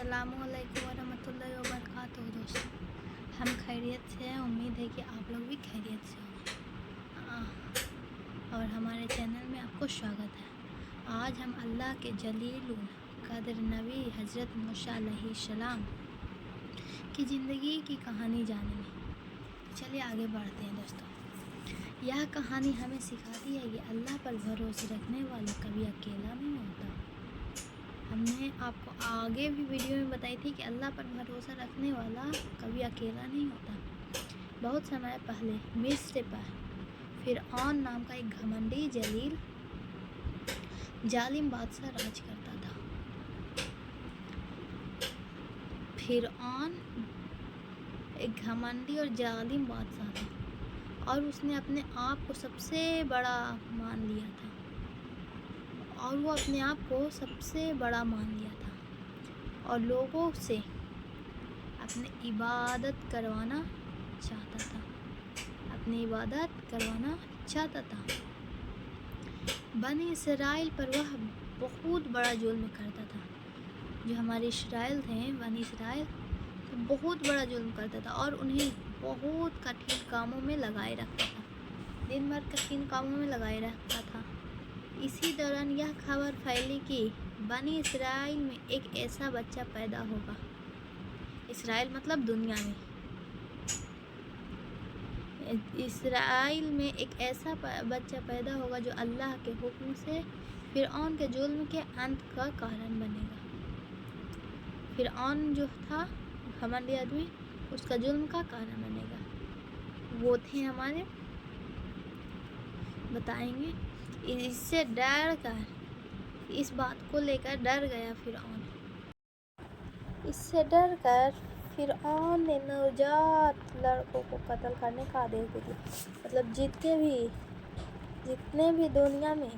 अस्सलामुअलैकुम वरहमतुल्लाहि वबरकातुहू। दोस्तों, हम खैरियत से हैं। उम्मीद है कि आप लोग भी खैरियत से होंगे और हमारे चैनल में आपको स्वागत है। आज हम अल्लाह के जलीलुल कद्र नबी हज़रत मूसा अलैहिस्सलाम की ज़िंदगी की कहानी जानेंगे। चलिए आगे बढ़ते हैं। दोस्तों, यह कहानी हमें सिखाती है कि अल्लाह पर भरोसे रखने वाला कभी अकेला नहीं होता। हमने आपको आगे भी वीडियो में बताई थी कि अल्लाह पर भरोसा रखने वाला कभी अकेला नहीं होता। बहुत समय पहले मिस्र पर फ़िरऔन नाम का एक घमंडी जलील जालिम बादशाह राज करता था। फ़िरऔन एक घमंडी और जालिम बादशाह था और उसने अपने आप को सबसे बड़ा मान लिया था और लोगों से अपनी इबादत करवाना चाहता था। बनी इसराइल पर वह बहुत बड़ा जुल्म करता था। जो हमारे इसराइल थे, बनी इसराइल, तो बहुत बड़ा जुल्म करता था और उन्हें बहुत कठिन कामों में लगाए रखता था। दिन भर कठिन कामों में लगाए रखता था। इसी दौरान यह खबर फैली कि बनी इसराइल में एक ऐसा बच्चा पैदा होगा। इसराइल मतलब दुनिया में। इसराइल में एक ऐसा बच्चा पैदा होगा जो अल्लाह के हुक्म से फ़िरऔन के जुल्म के अंत का कारण बनेगा। फ़िरऔन जो था घमंडी आदमी, उसका जुल्म का कारण बनेगा। वो थे हमारे बताएंगे। इससे डर कर, इस बात को लेकर डर गया फ़िरऔन। इससे डर कर फ़िरऔन ने नवजात लड़कों को कत्ल करने का आदेश दे दिया। मतलब जितने भी दुनिया में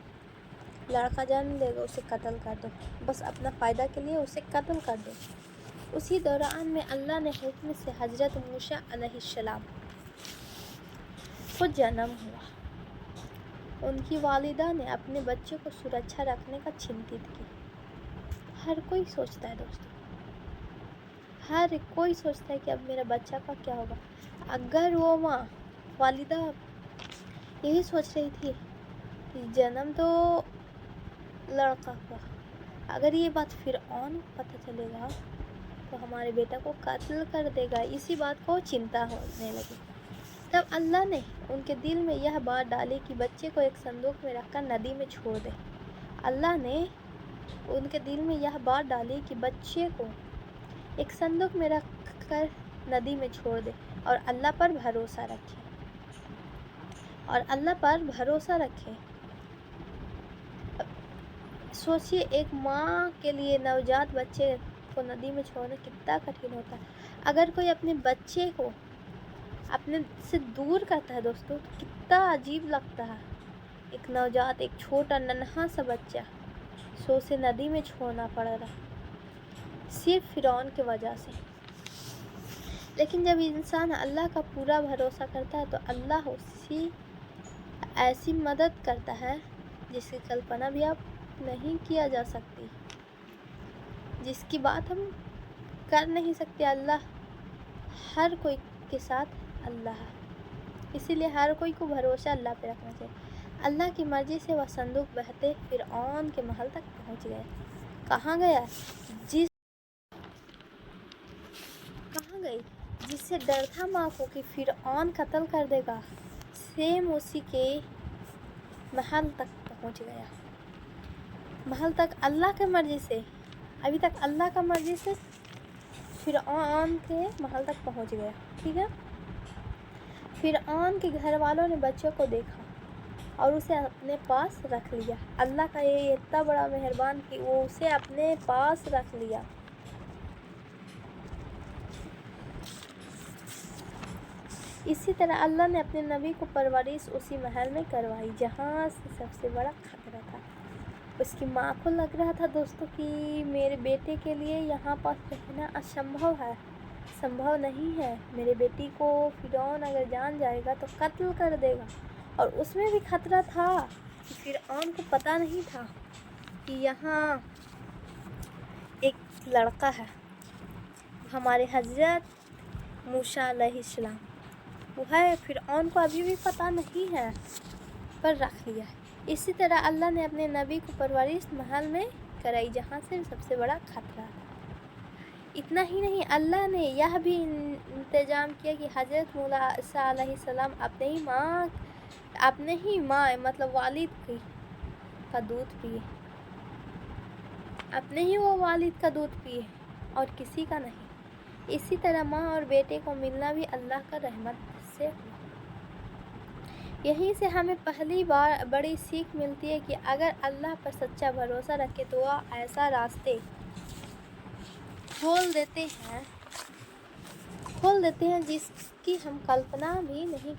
लड़का जन्म लेगा उसे कत्ल कर दो, बस अपना फ़ायदा के लिए उसे कत्ल कर दो। उसी दौरान में अल्लाह ने हुक्म से हज़रत मूसा अलैहिस्सलाम को जन्म हुआ। उनकी वालिदा ने अपने बच्चे को सुरक्षा रखने का चिंतित की। हर कोई सोचता है दोस्तों, हर कोई सोचता है कि अब मेरा बच्चा का क्या होगा। अगर वो वालिदा यही सोच रही थी कि जन्म तो लड़का हुआ, अगर ये बात फ़िरऔन को पता चलेगा तो हमारे बेटा को कत्ल कर देगा। इसी बात को चिंता होने लगी। तब अल्लाह ने उनके दिल में यह बात डाली कि बच्चे को एक संदूक में रखकर नदी में छोड़ दे। अल्लाह ने उनके दिल में यह बात डाली कि बच्चे को एक संदूक में रखकर नदी में छोड़ दे और अल्लाह पर भरोसा रखे। सोचिए, एक माँ के लिए नवजात बच्चे को नदी में छोड़ना कितना कठिन होता है। अगर कोई अपने बच्चे को अपने से दूर करता है दोस्तों, तो कितना अजीब लगता है। एक नवजात, एक छोटा नन्हा सा बच्चा, सो से नदी में छोड़ना पड़ रहा सिर्फ फ़िरऔन की वजह से। लेकिन जब इंसान अल्लाह का पूरा भरोसा करता है तो अल्लाह उसकी ऐसी मदद करता है जिसकी कल्पना भी आप नहीं किया जा सकती, जिसकी बात हम कर नहीं सकते। अल्लाह, हर कोई के साथ अल्लाह है, इसीलिए हर कोई को भरोसा अल्लाह पे रखना चाहिए। अल्लाह की मर्ज़ी से वह संदूक बहते फ़िरऔन के महल तक पहुंच गया। कहाँ गई? जिससे डर था माँ को कि फ़िरऔन कत्ल कर देगा, सेम उसी के महल तक पहुंच गया। महल तक अल्लाह की मर्ज़ी से, अभी तक अल्लाह का मर्ज़ी से फ़िरऔन के महल तक पहुंच गया। ठीक है। फ़िरऔन के घर वालों ने बच्चों को देखा और उसे अपने पास रख लिया। अल्लाह का ये इतना बड़ा मेहरबान कि वो उसे अपने पास रख लिया। इसी तरह अल्लाह ने अपने नबी को परवरिश उसी महल में करवाई जहाँ से सबसे बड़ा खतरा था। उसकी माँ को लग रहा था दोस्तों कि मेरे बेटे के लिए यहाँ पर रहना असंभव है, संभव नहीं है। मेरे बेटी को फ़िरऔन अगर जान जाएगा तो कत्ल कर देगा। और उसमें भी खतरा था कि फ़िरऔन को पता नहीं था कि यहाँ एक लड़का है हमारे हज़रत मूसा अलैहिस्सलाम वो है। फ़िरऔन को अभी भी पता नहीं है पर रख लिया है। इसी तरह अल्लाह ने अपने नबी को परवरिश महल में कराई जहाँ से सबसे बड़ा खतरा था। इतना ही नहीं, अल्लाह ने यह भी इंतज़ाम किया कि हज़रत मूसा अलैहिस्सलाम अपने ही माँ मतलब वालिद का दूध पिए, अपने ही वो वालिद का दूध पिए और किसी का नहीं। इसी तरह माँ और बेटे को मिलना भी अल्लाह का रहमत से हुआ। यहीं से हमें पहली बार बड़ी सीख मिलती है कि अगर अल्लाह पर सच्चा भरोसा रखे तो वह ऐसा रास्ते खोल देते हैं जिसकी हम कल्पना भी नहीं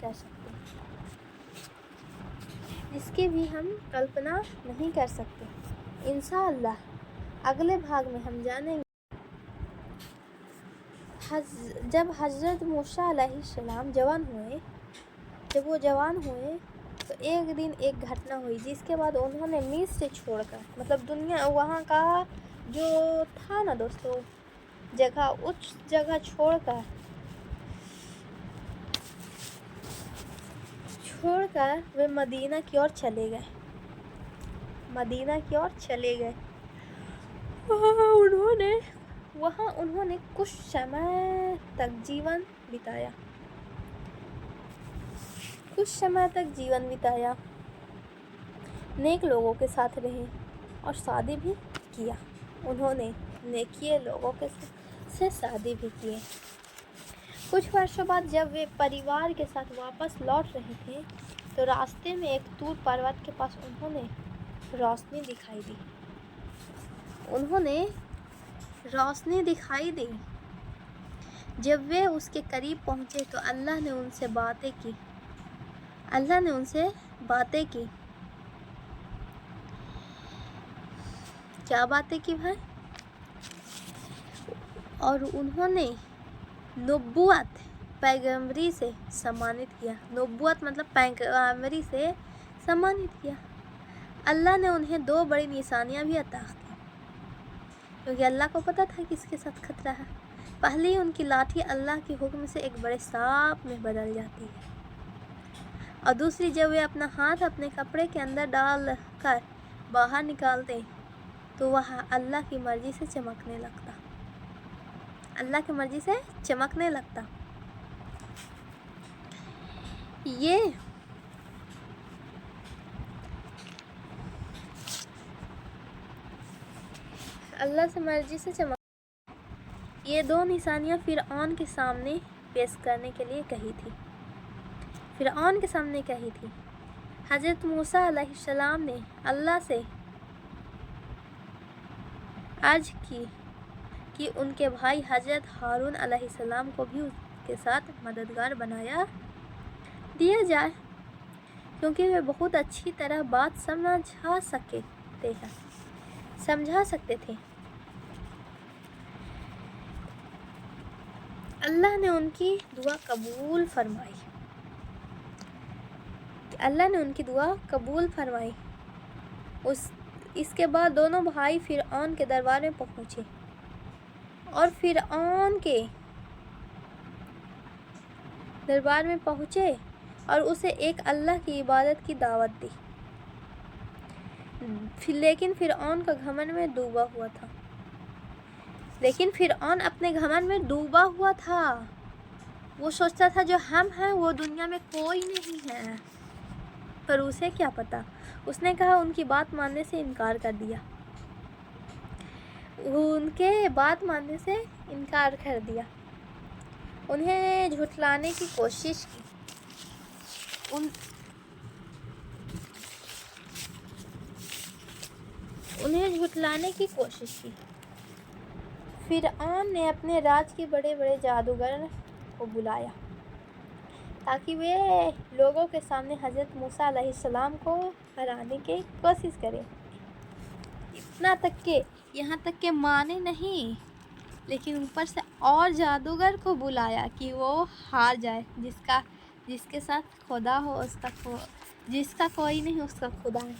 कर सकते, इंशाअल्लाह अगले भाग में हम जानेंगे। जब हज़रत मूसा अलैहिस्सलाम जब वो जवान हुए तो एक दिन एक घटना हुई जिसके बाद उन्होंने मिस्र छोड़कर मतलब दुनिया वहाँ का जो था ना दोस्तों जगह, उस जगह छोड़कर वे मदीना की ओर चले गए। उन्होंने कुछ समय तक जीवन बिताया, नेक लोगों के साथ रहे और शादी भी किया। उन्होंने नेकिये लोगों के से शादी भी किए। कुछ वर्षों बाद जब वे परिवार के साथ वापस लौट रहे थे तो रास्ते में एक तूर पर्वत के पास उन्होंने रोशनी दिखाई दी। जब वे उसके करीब पहुंचे तो अल्लाह ने उनसे बातें की। क्या बातें की भाई? और उन्होंने नबूवत पैगंबरी से सम्मानित किया। नबूवत मतलब पैगंबरी से सम्मानित किया। अल्लाह ने उन्हें 2 बड़ी निशानियां भी अता की क्योंकि अल्लाह को पता था कि इसके साथ खतरा है। पहली उनकी लाठी अल्लाह के हुक्म से एक बड़े सांप में बदल जाती है और दूसरी जब वे अपना हाथ अपने कपड़े के अंदर डाल कर बाहर निकालते तो वह अल्लाह की मर्जी से चमकने लगता। ये अल्लाह से मर्जी से ये 2 निशानियां फ़िरऔन के सामने पेश करने के लिए कही थी। हज़रत मूसा अलैहिस्सलाम ने अल्लाह से अर्ज़ की कि उनके भाई हज़रत हारून अलैहिस्सलाम को भी उसके साथ मददगार बनाया दिया जाए क्योंकि वे बहुत अच्छी तरह बात समझा सकते थे। अल्लाह ने उनकी दुआ कबूल फरमाई। इसके बाद दोनों भाई फ़िरऔन के दरबार में पहुँचे और उसे एक अल्लाह की इबादत की दावत दी। लेकिन फ़िरऔन अपने घमंड में डूबा हुआ था। वो सोचता था जो हम हैं वो दुनिया में कोई नहीं है, पर उसे क्या पता, उसने कहा उनकी बात मानने से इनकार कर दिया। उन्हें झुठलाने की कोशिश की। फ़िरऔन ने अपने राज के बड़े जादूगर को बुलाया ताकि वे लोगों के सामने हज़रत मूसा अलैहिस्सलाम को हराने की कोशिश करें। यहाँ तक के माने नहीं, लेकिन ऊपर से और जादूगर को बुलाया कि वो हार जाए। जिसके साथ खुदा हो जिसका कोई नहीं उसका खुदा है।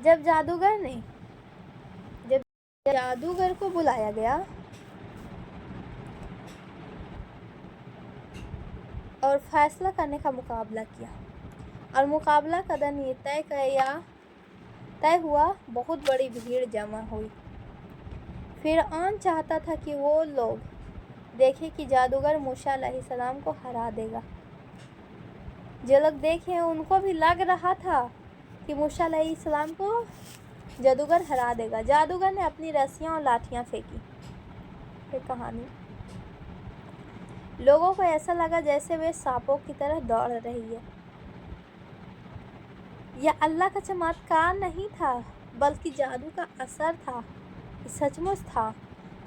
जब جادوگر کو بلایا گیا اور فیصلہ کرنے کا مقابلہ کیا، اور مقابلہ کا دن یہ طے ہوا، بہت بڑی بھیڑ جمع ہوئی۔ فرعون چاہتا تھا کہ وہ لوگ دیکھیں کہ جادوگر موسیٰ علیہ السلام کو ہرا دے گا۔ جو لوگ دیکھیں ان کو بھی لگ رہا تھا کہ موسیٰ علیہ السلام کو جادوگر ہرا دے گا۔ جادوگر نے اپنی رسیاں اور لاٹھیاں پھینکی۔ یہ کہانی لوگوں کو ایسا لگا جیسے وہ سانپوں کی طرح دوڑ رہی ہے۔ یہ اللہ کا چمتکار نہیں تھا بلکہ جادو کا اثر تھا، یہ سچ مچ تھا۔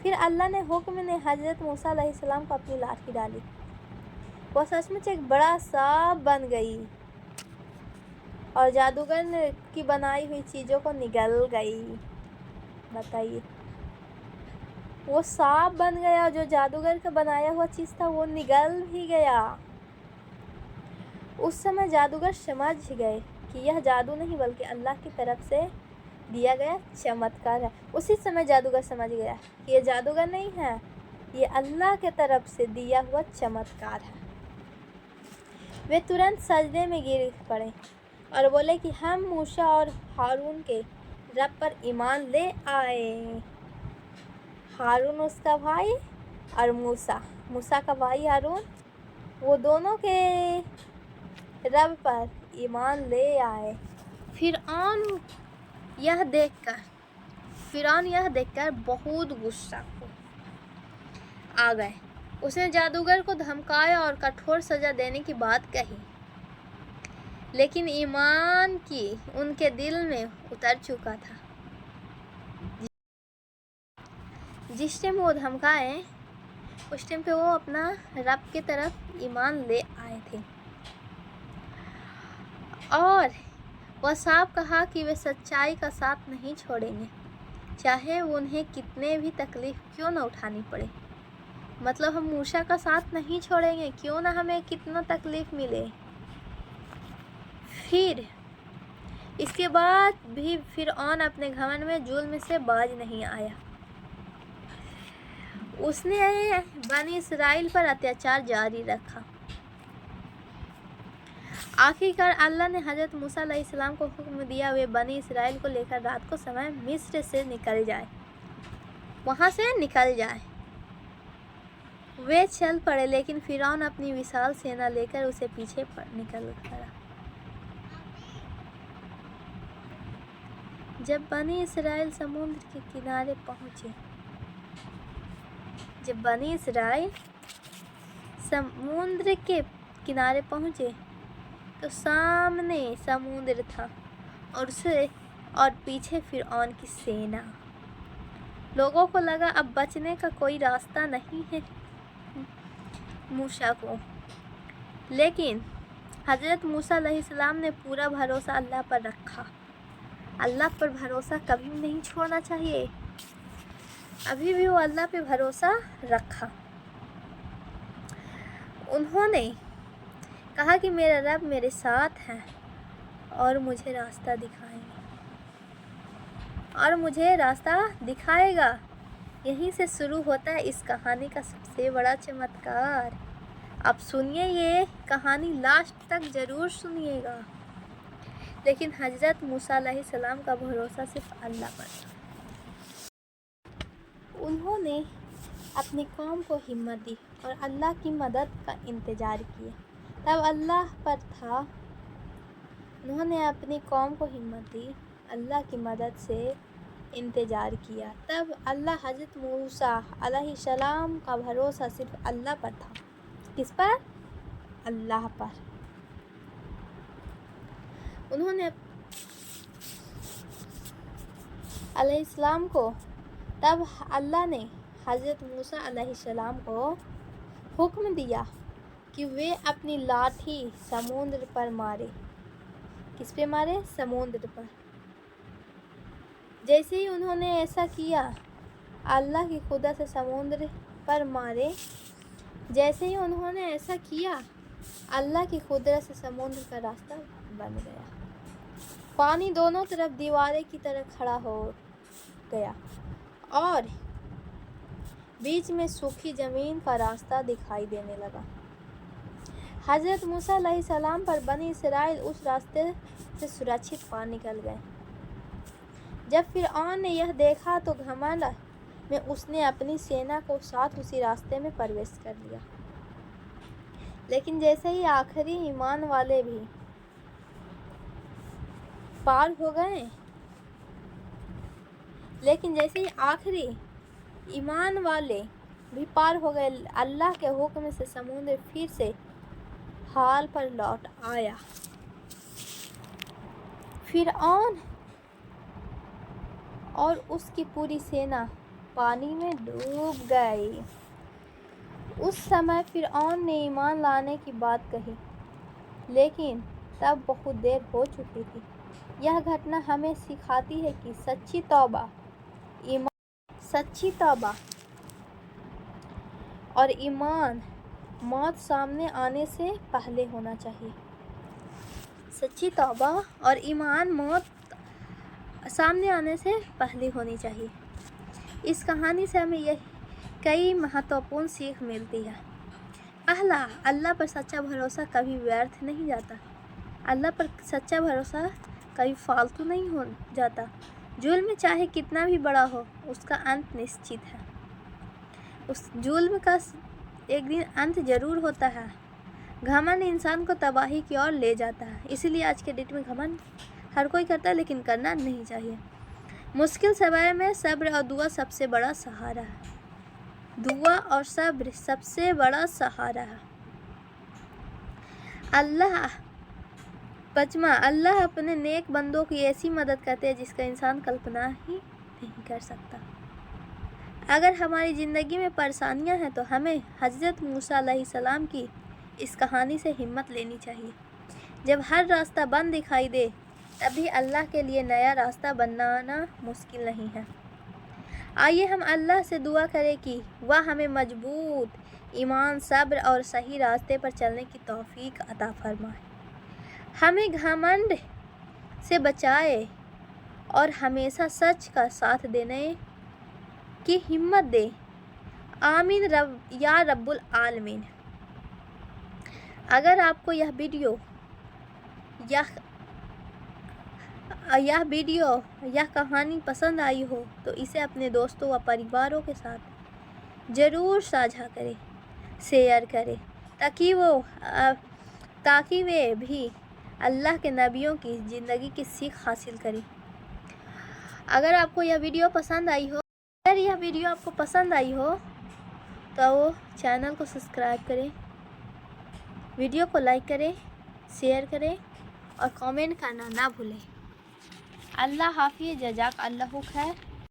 پھر اللہ نے حکم نے حضرت موسیٰ علیہ السلام کو اپنی لاٹھی ڈالی، وہ سچ مچ ایک بڑا سانپ بن گئی اور جادوگر کی بنائی ہوئی چیزوں کو نگل گئی۔ بتائیے، وہ سانپ بن گیا، جو جادوگر کا بنایا ہوا چیز تھا وہ نگل بھی گیا۔ اس سمے جادوگر سمجھ گئے کہ یہ جادو نہیں بلکہ اللہ کی طرف سے دیا گیا چمتکار ہے۔ اسی سمے جادوگر سمجھ گیا کہ یہ جادوگر نہیں ہے، یہ اللہ کی طرف سے دیا ہوا چمتکار ہے۔ وہ ترنت سجدے میں گر پڑے اور بولے کہ ہم موسیٰ اور ہارون کے رب پر ایمان لے آئے۔ ہارون اس کا بھائی اور موسیٰ کا بھائی ہارون، وہ دونوں کے رب پر ایمان لے آئے۔ فرعون یہ دیکھ کر بہت غصہ آ گئے۔ اس نے جادوگر کو دھمکایا اور کٹھور سزا دینے کی بات کہی، لیکن ایمان کی ان کے دل میں اتر چکا تھا۔ جس ٹائم وہ دھمکائے اس ٹائم پہ وہ اپنا رب کی طرف ایمان لے آئے تھے، اور وہ صاف کہا کہ وہ سچائی کا ساتھ نہیں چھوڑیں گے، چاہے انہیں کتنے بھی تکلیف کیوں نہ اٹھانی پڑے۔ مطلب ہم موسیٰ کا ساتھ نہیں چھوڑیں گے، کیوں نہ ہمیں کتنا تکلیف ملے۔ پھر اس کے بعد بھی فرعون اپنے گھمنڈ میں ظلم سے باز نہیں آیا۔ اس نے بنی اسرائیل پر اتیاچار جاری رکھا۔ آخرکار اللہ نے حضرت موسیٰ علیہ السلام کو حکم دیا وہ بنی اسرائیل کو لے کر رات کو سمے مصر سے نکل جائے، وہاں سے نکل جائے۔ وہ چل پڑے، لیکن فرعون اپنی وشال سینا لے کر اسے پیچھے نکل پڑا۔ جب بنی اسرائیل سمندر کے کنارے پہنچے تو سامنے سمندر تھا اور پیچھے فرعون کی سینا۔ لوگوں کو لگا اب بچنے کا کوئی راستہ نہیں ہے موسیٰ کو، لیکن حضرت موسیٰ علیہ السلام نے پورا بھروسہ اللہ پر رکھا۔ اللہ پر بھروسہ کبھی نہیں چھوڑنا چاہیے، ابھی بھی وہ اللہ پہ بھروسہ رکھا۔ انہوں نے کہا کہ میرا رب میرے ساتھ ہے اور مجھے راستہ دکھائے گا۔ یہیں سے شروع ہوتا ہے اس کہانی کا سب سے بڑا چمتکار۔ اب سنیے، یہ کہانی لاسٹ تک ضرور سنیے گا۔ لیکن حضرت موسیٰ علیہ السلام کا بھروسہ صرف اللہ پر تھا۔ انہوں نے اپنی قوم کو ہمت دی اور اللہ کی مدد کا انتظار کیا۔ تب اللہ پر تھا، انہوں نے اپنی قوم کو ہمت دی، اللہ کی مدد سے انتظار کیا۔ تب اللہ حضرت موسیٰ علیہ السلام کا بھروسہ صرف اللہ پر تھا۔ کس پر؟ اللہ پر۔ انہوں نے علیہ السلام کو تب اللہ نے حضرت موسیٰ علیہ السلام کو حکم دیا کہ وہ اپنی لاٹھی سمندر پر مارے۔ کس پہ مارے؟ سمندر پر۔ جیسے ہی انہوں نے ایسا کیا، اللہ کی قدرت سے سمندر پر مارے۔ جیسے ہی انہوں نے ایسا کیا، اللہ کی قدرت سے سمندر کا راستہ بن گیا۔ پانی دونوں طرف دیواریں کی طرح کھڑا ہو گیا اور بیچ میں सूखी ज़मीन का रास्ता दिखाई देने लगा। हज़रत मूसा अलैहिस्सलाम पर बनी इसराइल उस रास्ते से सुरक्षित पार निकल गए। जब फ़िरऔन ने यह देखा तो घमंड में उसने अपनी सेना को साथ उसी रास्ते में प्रवेश कर लिया। लेकिन जैसे ही आखिरी ईमान वाले भी पार हो गए अल्लाह के हुक्म से समुद्र फिर से हाल पर लौट आया। फ़िरऔन और उसकी पूरी सेना पानी में डूब गई। उस समय फ़िरऔन ने ईमान लाने की बात कही, लेकिन तब बहुत देर हो चुकी थी। यह घटना हमें सिखाती है कि सच्ची तौबा और ईमान मौत सामने आने से पहले होना चाहिए। सच्ची तौबा और ईमान मौत सामने आने से पहले होनी चाहिए। इस कहानी से हमें कई महत्वपूर्ण सीख मिलती है। पहला, अल्लाह पर सच्चा भरोसा कभी व्यर्थ नहीं जाता। अल्लाह पर सच्चा भरोसा कभी फालतू नहीं हो जाता। जुल्म चाहे कितना भी बड़ा हो, उसका अंत निश्चित है। उस जुल्म का एक दिन अंत जरूर होता है। घमंड इंसान को तबाही की ओर ले जाता है। इसीलिए आज के डेट में घमंड हर कोई करता है, लेकिन करना नहीं चाहिए। मुश्किल समय में सब्र और दुआ सबसे बड़ा सहारा है। दुआ और सब्र सबसे बड़ा सहारा है। अल्लाह अपने नेक बंदों की ऐसी मदद करते हैं जिसका इंसान कल्पना ही नहीं कर सकता। अगर हमारी ज़िंदगी में परेशानियां हैं तो हमें हज़रत मूसा अलैहिस्सलाम की इस कहानी से हिम्मत लेनी चाहिए। जब हर रास्ता बंद दिखाई दे, तभी अल्लाह के लिए नया रास्ता बनाना मुश्किल नहीं है। आइए हम अल्लाह से दुआ करें कि वह हमें मजबूत ईमान, सब्र और सही रास्ते पर चलने की तौफीक अता फरमाए। हमें घमंड से बचाए और हमेशा सच का साथ देने की हिम्मत दे। आमीन या रब्बुल आलमीन। अगर आपको यह कहानी पसंद आई हो तो इसे अपने दोस्तों व परिवारों के साथ ज़रूर साझा करें, शेयर करें, ताकि वे भी अल्लाह के नबियों की ज़िंदगी की सीख हासिल करें। अगर यह वीडियो आपको पसंद आई हो तो वो चैनल को सब्सक्राइब करें, वीडियो को लाइक करें, शेयर करें और कमेंट करना ना भूलें। अल्लाह हाफ़िज़। जज़ाक अल्लाहु खैर।